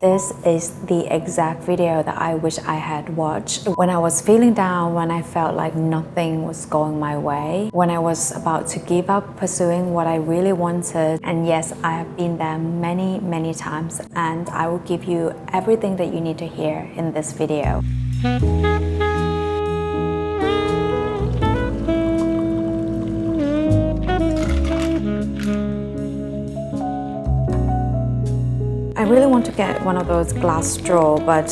This is the exact video that I wish I had watched when I was feeling down, when I felt like nothing was going my way, when I was about to give up pursuing what I really wanted. And yes, I have been there many times, and I will give you everything that you need to hear in this video. I really want to get one of those glass straw, but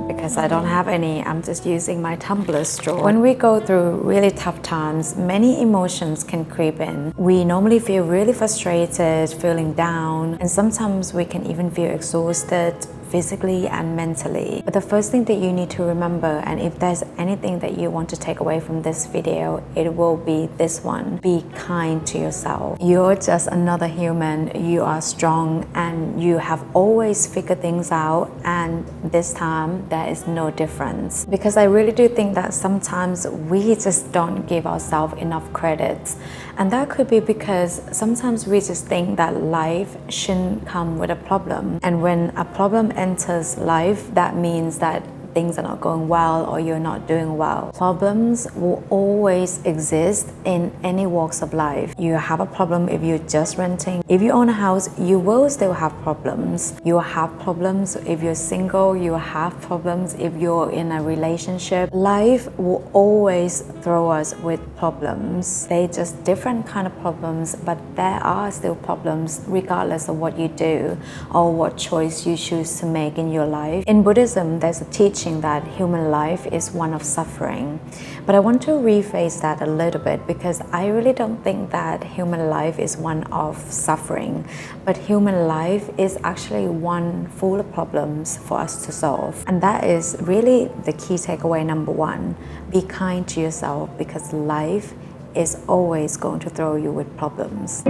because I don't have any, I'm just using my tumbler straw. When we go through really tough times, many emotions can creep in. We normally feel really frustrated, feeling down, and sometimes we can even feel exhausted physically and mentally. But the first thing that you need to remember, and if there's anything that you want to take away from this video, it will be this one: be kind to yourself. You're just another human. You are strong and you have always figured things out, and this time there is no difference. Because I really do think that sometimes we just don't give ourselves enough credit, and that could be because sometimes we just think that life shouldn't come with a problem, and when a problem enters life, that means that things are not going well or you're not doing well. Problems will always exist in any walks of life. You have a problem if you're just renting. If you own a house, you will still have problems. You will have problems if you're single. You will have problems if you're in a relationship. Life will always throw us with problems. They're just different kind of problems, but there are still problems regardless of what you do or what choice you choose to make in your life. In Buddhism, there's a teaching that human life is one of suffering. But I want to rephrase that a little bit, because I really don't think that human life is one of suffering, but human life is actually one full of problems for us to solve. And that is really the key takeaway number one. Be kind to yourself, because life is always going to throw you with problems.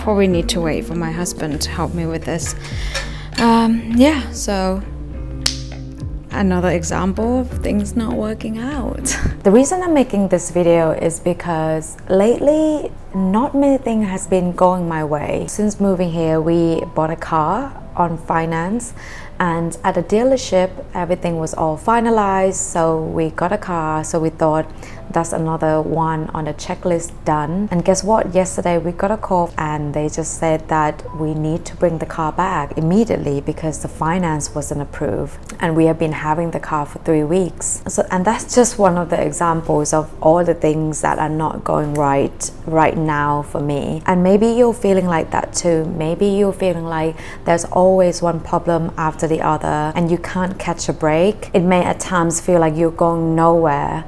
Probably need to wait for my husband to help me with this. So another example of things not working out. The reason I'm making this video is because lately not many things has been going my way. Since moving here, we bought a car on finance, and at a dealership everything was all finalized, so we got a car. So we thought that's another one on the checklist done. And guess what? Yesterday we got a call and they just said that we need to bring the car back immediately because the finance wasn't approved, and we have been having the car for 3 weeks. And that's just one of the examples of all the things that are not going right now for me. And maybe you're feeling like that too. Maybe you're feeling like there's always one problem after the other and you can't catch a break. It may at times feel like you're going nowhere.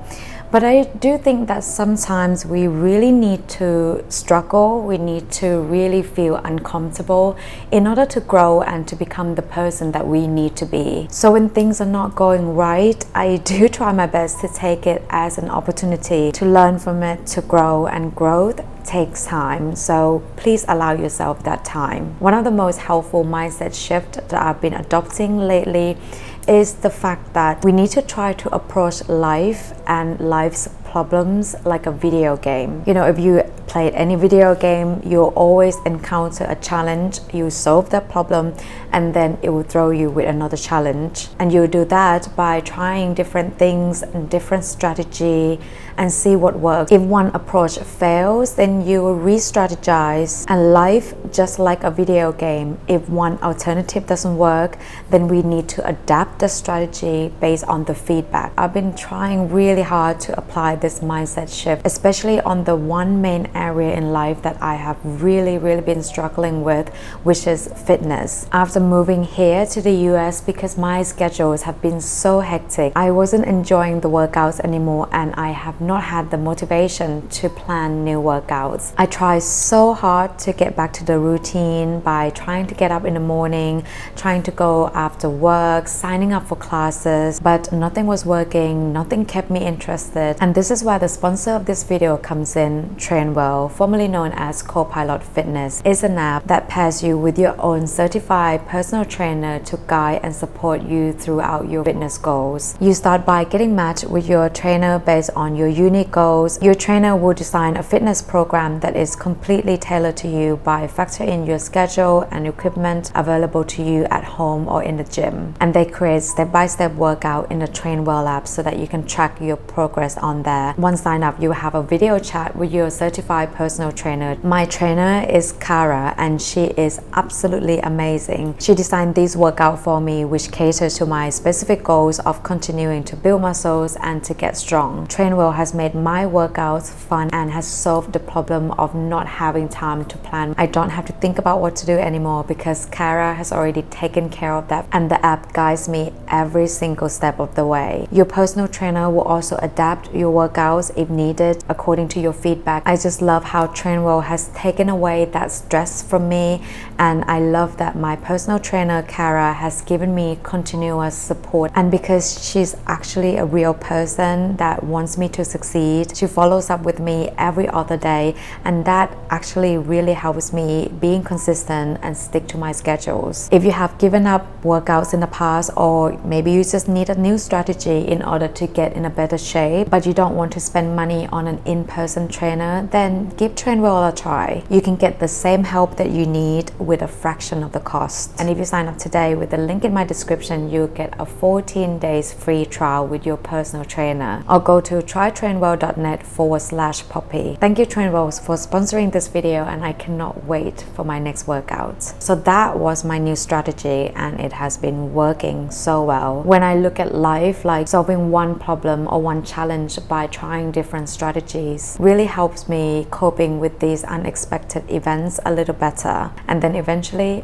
But I do think that sometimes we really need to struggle, we need to really feel uncomfortable in order to grow and to become the person that we need to be. So when things are not going right, I do try my best to take it as an opportunity to learn from it, to grow, and growth takes time. So please allow yourself that time. One of the most helpful mindset shifts that I've been adopting lately is the fact that we need to try to approach life and life's problems like a video game. You know, if you played any video game, you'll always encounter a challenge. You solve that problem and then it will throw you with another challenge. And you do that by trying different things and different strategy and see what works. If one approach fails, then you will re-strategize. And life, just like a video game, if one alternative doesn't work, then we need to adapt the strategy based on the feedback. I've been trying really hard to apply this mindset shift, especially on the one main area in life that I have really been struggling with, which is fitness. After moving here to the US, because my schedules have been so hectic, I wasn't enjoying the workouts anymore, and I have not had the motivation to plan new workouts. I tried so hard to get back to the routine by trying to get up in the morning, trying to go after work, signing up for classes, but nothing was working, nothing kept me interested. And this is where the sponsor of this video comes in. Trainwell, formerly known as Copilot Fitness, is an app that pairs you with your own certified personal trainer to guide and support you throughout your fitness goals. You start by getting matched with your trainer based on your unique goals. Your trainer will design a fitness program that is completely tailored to you by factoring in your schedule and equipment available to you at home or in the gym. And they create step-by-step workout in the Trainwell app so that you can track your progress on there. Once signed up, you have a video chat with your certified personal trainer. My trainer is Kara, and she is absolutely amazing. She designed these workouts for me, which cater to my specific goals of continuing to build muscles and to get strong. Trainwell has made my workouts fun and has solved the problem of not having time to plan. I don't have to think about what to do anymore because Kara has already taken care of that, and the app guides me every single step of the way. Your personal trainer will also adapt your workouts if needed according to your feedback. I just love how Trainwell has taken away that stress from me, and I love that my personal trainer Kara has given me continuous support. And because she's actually a real person that wants me to succeed, she follows up with me every other day, and that actually really helps me being consistent and stick to my schedules. If you have given up workouts in the past, or maybe you just need a new strategy in order to get in a better shape, but you don't want to spend money on an in-person trainer, then give Trainwell a try. You can get the same help that you need with a fraction of the cost. And if you sign up today with the link in my description, you'll get a 14 days free trial with your personal trainer. Or go to trytrainwell.net/poppy. Thank you Trainwell for sponsoring this video, and I cannot wait for my next workouts. So that was my new strategy, and it has been working so well. When I look at life, like solving one problem or one challenge by trying different strategies really helps me coping with these unexpected events a little better, and then eventually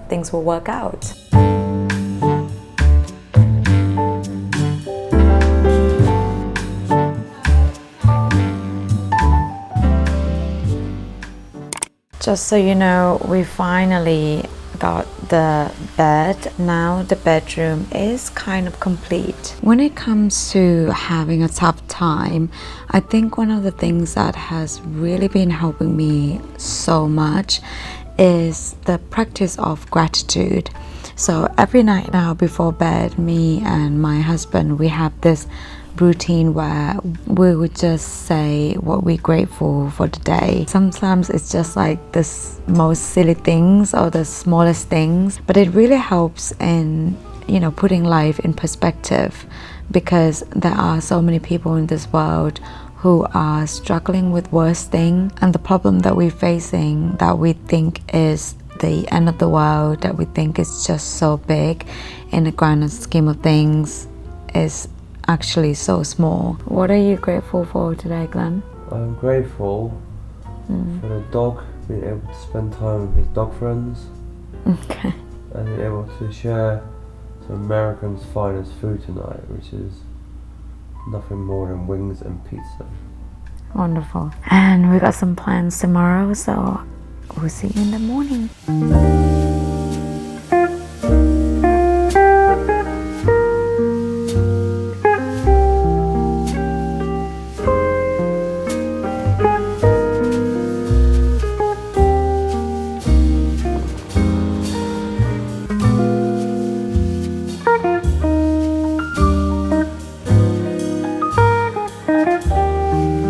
things will work out. Just so you know, we finally got the bed. Now the bedroom is kind of complete. When it comes to having a tough time, I think one of the things that has really been helping me so much is the practice of gratitude. So every night now before bed, me and my husband, we have this routine where we would just say what we're grateful for the day. Sometimes it's just like the most silly things or the smallest things, but it really helps in, you know, putting life in perspective, because there are so many people in this world who are struggling with worse things, and the problem that we're facing that we think is the end of the world, that we think is just so big in the grand scheme of things, is actually so small. What are you grateful for today, Glenn? I'm grateful for the dog, being able to spend time with his dog friends. Okay. And being able to share some Americans' finest food tonight, which is nothing more than wings and pizza. Wonderful. And we got some plans tomorrow, so we'll see you in the morning.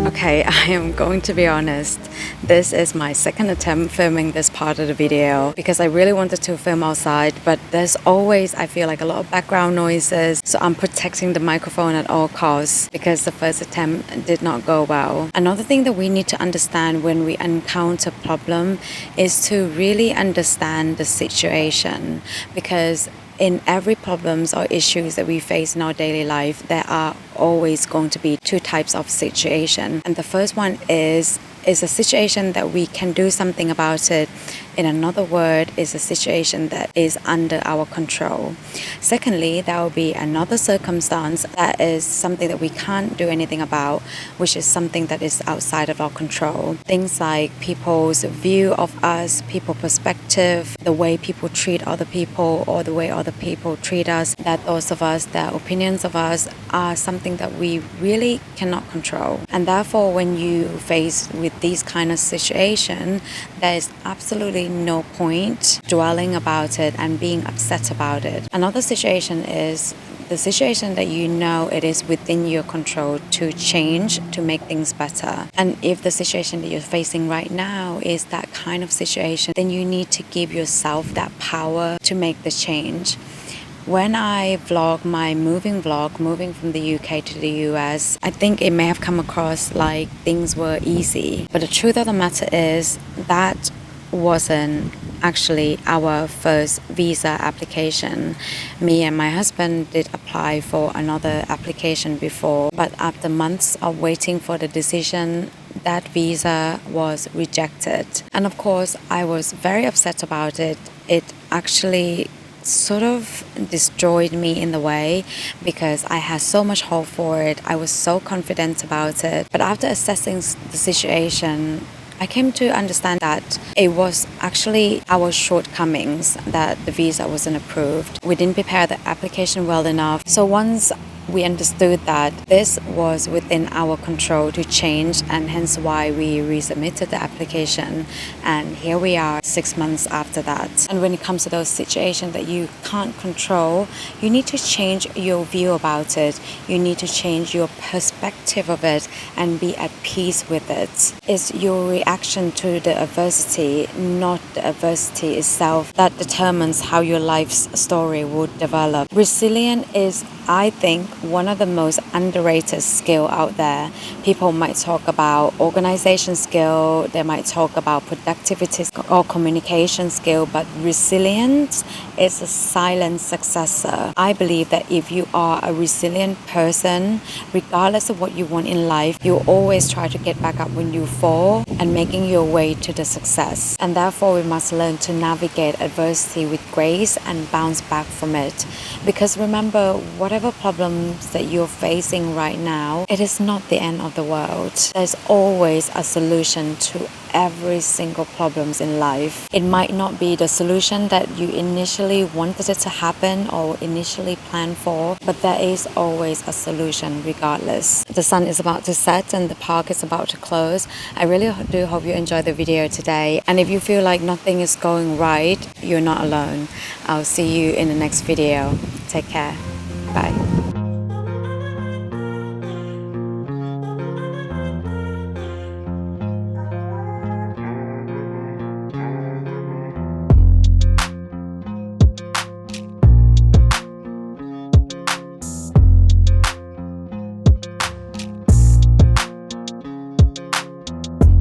Okay, I am going to be honest. This is my second attempt filming this part of the video because I really wanted to film outside, but there's always, I feel like, a lot of background noises. So I'm protecting the microphone at all costs because the first attempt did not go well. Another thing that we need to understand when we encounter a problem is to really understand the situation, because in every problems or issues that we face in our daily life, there are always going to be two types of situation. And the first one is a situation that we can do something about it In another word, is a situation that is under our control. Secondly, there will be another circumstance that is something that we can't do anything about, which is something that is outside of our control. Things like people's view of us, people's perspective, the way people treat other people, or the way other people treat us, their thoughts of us, their opinions of us are something that we really cannot control. And therefore, when you face with these kind of situation, there is absolutely no point dwelling about it and being upset about it. Another situation is the situation that you know it is within your control to change, to make things better. And if the situation that you're facing right now is that kind of situation, then you need to give yourself that power to make the change. When I vlog my moving from the UK to the US, I think it may have come across like things were easy. But the truth of the matter is that wasn't actually our first visa application. Me and my husband did apply for another application before, but after months of waiting for the decision, that visa was rejected. And of course, I was very upset about it. It actually sort of destroyed me in the way because I had so much hope for it. I was so confident about it. But after assessing the situation, I came to understand that it was actually our shortcomings that the visa wasn't approved. We didn't prepare the application well enough. So once we understood that this was within our control to change, and hence why we resubmitted the application. And here we are 6 months after that. And when it comes to those situations that you can't control, you need to change your view about it. You need to change your perspective of it and be at peace with it. It's your reaction to the adversity, not the adversity itself, that determines how your life's story would develop. Resilience is, I think, one of the most underrated skill out there. People might talk about organization skill, they might talk about productivity or communication skill, but resilience is a silent successor. I believe that if you are a resilient person, regardless of what you want in life, you always try to get back up when you fall and making your way to the success. And therefore, we must learn to navigate adversity with grace and bounce back from it. Because remember, whatever problems that you're facing right now, it is not the end of the world. There's always a solution to every single problems in life. It might not be the solution that you initially wanted it to happen or initially planned for, but there is always a solution regardless. The sun is about to set and the park is about to close. I really do hope you enjoyed the video today. And if you feel like nothing is going right, you're not alone. I'll see you in the next video. Take care. Bye.